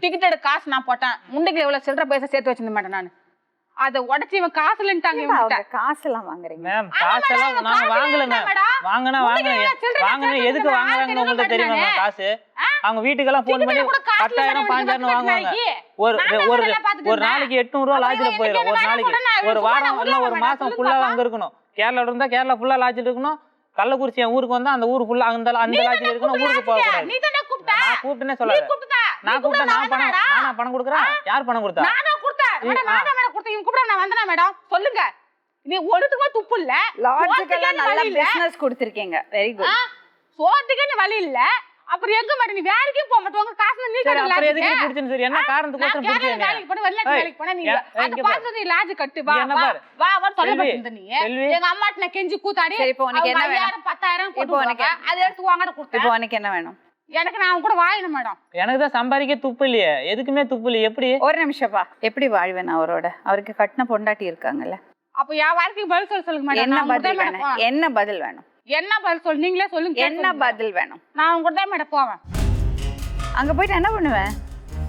Ticket எடுக்க காசு நான் போட்டேன். முண்டைக்கு எவ்வளவு சில்லற பைசா சேர்த்து வச்சிருந்த மாட்டேன் நான். அதை உடச்சி இவன் காசு இல்லன்ட்டாங்க இவங்க. காசு எல்லாம் வாங்குறீங்க மேம்? காசெல்லாம் நாங்க வாங்கல மேம். வாங்கினா எதுக்கு வாங்குறாங்கன்னு உங்களுக்கு தெரியுமா மேம்? காசு அவங்க வீட்டுக்கெல்லாம் போன் பண்ணி 10,000 5,000 வாங்குவாங்க. ஒரு நாளைக்கு 800 ரூபா லாட்ஜில் போயிடும். ஒரு நாளைக்கு ஒரு வாரம் இல்ல ஒரு மாசம் ஃபுல்லா அங்க இருக்கணும். கேரளா இருந்தா கேரளா ஃபுல்லா லாட்ஜில் இருக்கணும். கள்ளக்குறிச்சி என் ஊருக்கு வந்தா அந்த ஊர் ஃபுல்லா அந்த லாட்ஜில் இருக்கணும். ஊருக்கு போக கூடாது. நான் கூப்பிட்டுனே சொல்லாத. நான் கூப்பிட்டா நானா பணம் கொடுக்குறேன்? யார் பணம் கொடுத்தா? சொல்லுங்க. நீ ஒருத்துக்கு துப்பு இல்ல. லாஜிக்கலா நல்ல பிசினஸ் கொடுத்திருக்கீங்க. Very good. சோத்துக்கே நீ வழி இல்ல. அப்புறம் எங்க மாட்டே நீ வேலைக்கு போக மாட்டே. உங்க காசு நீ கட்டல. அப்புறம் எதுக்கு பிடிச்சது? சரி என்ன காரணத்துக்கு பிடிச்சது? வேலைக்கு போற வேலைக்கு போனா நீ அது பார்த்து நீ லாஜ் கட்டு வா வா சொல்ல மாட்டே நீ. எங்க அம்மாட்ட நான் கெஞ்சி கூத்தாடி. சரி இப்போ உனக்கு என்ன வேணும்? 10,000 போட்டு உனக்கு அது எடுத்து வாங்கட கொடுத்தேன். இப்போ உனக்கு என்ன வேணும்? எனக்கு நான் கூட வாழணும் மேடம். எனக்கு தான் சம்பாதிக்க துப்பு இல்லையே. எதுக்குமே துப்பு இல்லையே. எப்படி? ஒரு நிமிஷம்ப்பா. எப்படி வாழ்வேன் அவரோட? அவருக்கு கட்டின பொண்டாட்டி இருக்காங்கல்ல. அப்ப என் வாழ்க்கைக்கு பதில் சொல்லுங்க மேடம். என்ன பதில் வேணும்? என்ன பதில் வேணும்? என்ன பதில் சொல்? நீங்களே சொல்லுங்க. என்ன பதில் வேணும்? நான் உங்க கூட தான் மேடம் போவேன். அங்க போயிட்டு என்ன பண்ணுவேன்?